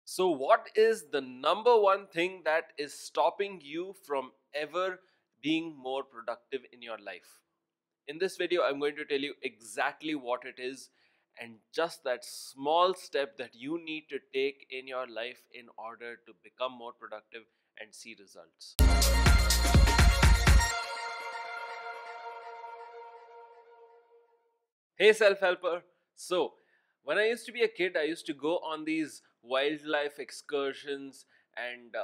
So, what is the number one thing that is stopping you from ever being more productive in your life? In this video, I'm going to tell you exactly what it is and just that small step that you need to take in your life in order to become more productive and see results. Hey, self helper. So, when I used to be a kid, I used to go on these wildlife excursions and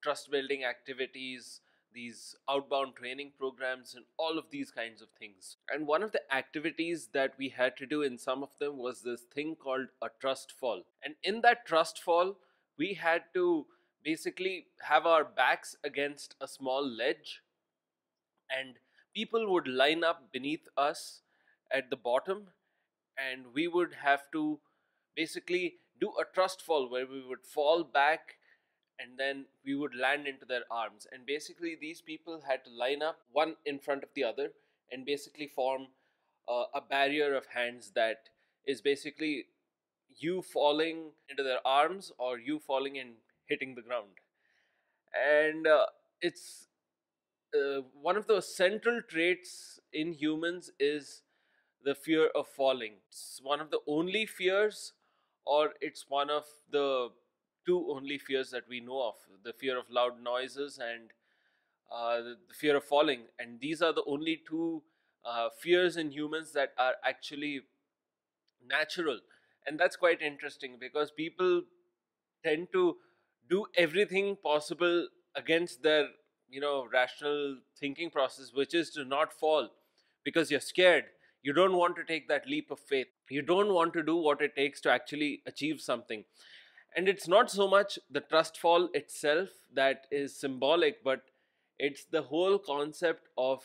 trust building activities, these outbound training programs, and all of these kinds of things. And one of the activities that we had to do in some of them was this thing called a trust fall. And in that trust fall, we had to basically have our backs against a small ledge, and people would line up beneath us at the bottom, and we would have to basically do a trust fall where we would fall back and then we would land into their arms. And basically, these people had to line up one in front of the other and basically form a barrier of hands that is basically you falling into their arms or you falling and hitting the ground. And it's one of the central traits in humans is the fear of falling. It's one of the only fears, or it's one of the two only fears that we know of: the fear of loud noises and the fear of falling. And these are the only two fears in humans that are actually natural. And that's quite interesting because people tend to do everything possible against their rational thinking process, which is to not fall because you're scared. You don't want to take that leap of faith. You don't want to do what it takes to actually achieve something. And it's not so much the trust fall itself that is symbolic, but it's the whole concept of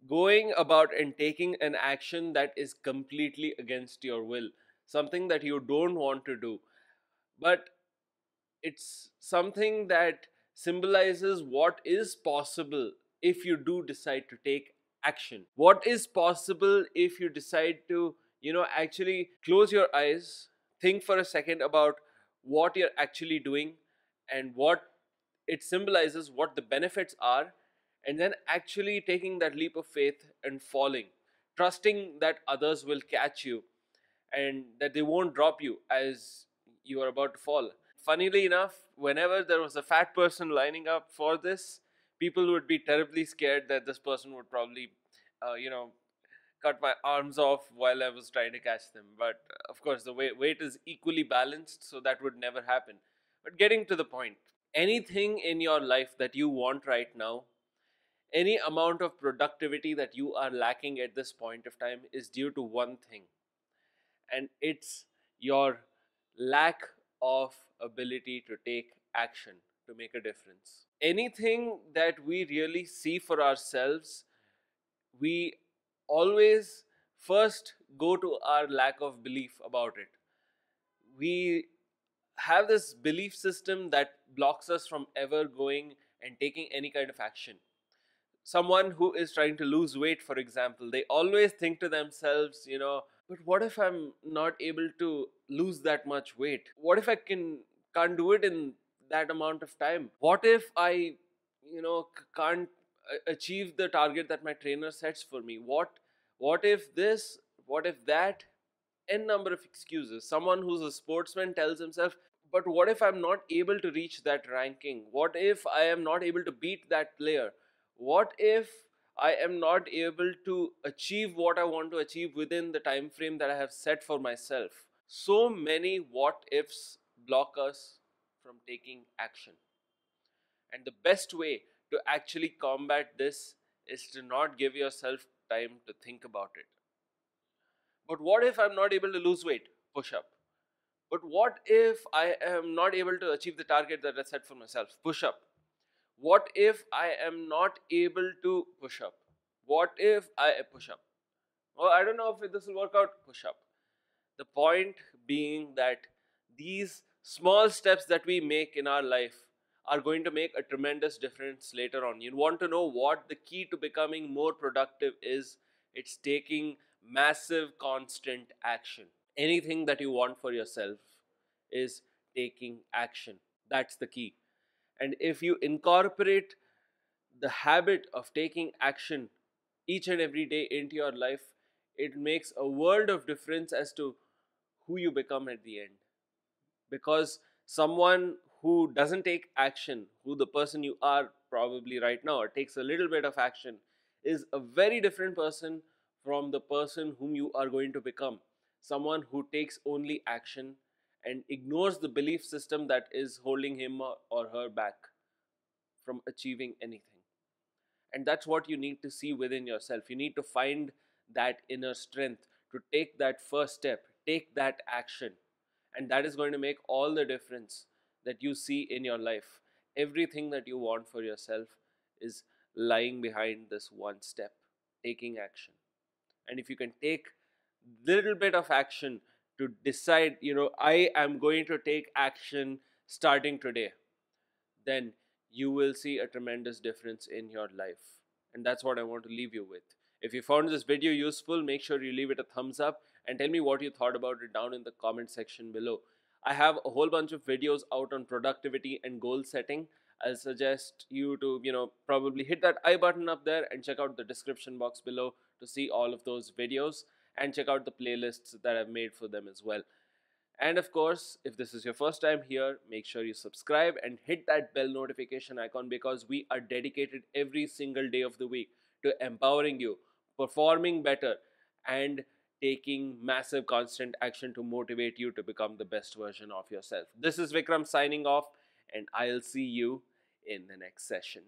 going about and taking an action that is completely against your will, something that you don't want to do, but it's something that symbolizes what is possible if you do decide to take action. What is possible if you decide to, actually close your eyes, think for a second about what you're actually doing and what it symbolizes, what the benefits are, and then actually taking that leap of faith and falling, trusting that others will catch you and that they won't drop you as you are about to fall. Funnily enough, whenever there was a fat person lining up for this, people would be terribly scared that this person would probably, uh, you know, cut my arms off while I was trying to catch them. But of course, the weight is equally balanced, so that would never happen. But getting to the point, anything in your life that you want right now, any amount of productivity that you are lacking at this point of time is due to one thing, and it's your lack of ability to take action to make a difference. Anything that we really see for ourselves, we always first go to our lack of belief about it. We have this belief system that blocks us from ever going and taking any kind of action. Someone who is trying to lose weight, for example, they always think to themselves, but what if I'm not able to lose that much weight? What if I can't do it in that amount of time? What if I, can't achieve the target that my trainer sets for me? What if this? What if that? N number of excuses. Someone who's a sportsman tells himself, but what if I'm not able to reach that ranking? What if I am not able to beat that player? What if I am not able to achieve what I want to achieve within the time frame that I have set for myself? So many what ifs block us from taking action. And the best way to actually combat this is to not give yourself time to think about it. But what if I'm not able to lose weight? Push up. But what if I am not able to achieve the target that I set for myself? Push up. What if I am not able to push up? What if I push up? Oh, I don't know if this will work out. Push up. The point being that these small steps that we make in our life are going to make a tremendous difference later on. You want to know what the key to becoming more productive is? It's taking massive constant action. Anything that you want for yourself is taking action. That's the key. And if you incorporate the habit of taking action each and every day into your life, it makes a world of difference as to who you become at the end. Because someone who doesn't take action, who the person you are probably right now, or takes a little bit of action, is a very different person from the person whom you are going to become. Someone who takes only action and ignores the belief system that is holding him or her back from achieving anything. And that's what you need to see within yourself. You need to find that inner strength to take that first step, take that action. And that is going to make all the difference that you see in your life. Everything that you want for yourself is lying behind this one step, taking action. And if you can take little bit of action to decide, I am going to take action starting today, then you will see a tremendous difference in your life. And that's what I want to leave you with. If you found this video useful, make sure you leave it a thumbs up and tell me what you thought about it down in the comment section below. I have a whole bunch of videos out on productivity and goal setting. I'll suggest you to, probably hit that I button up there and check out the description box below to see all of those videos, and check out the playlists that I've made for them as well. And of course, if this is your first time here, make sure you subscribe and hit that bell notification icon, because we are dedicated every single day of the week to empowering you, performing better, and taking massive constant action to motivate you to become the best version of yourself. This is Vikram signing off, and I'll see you in the next session.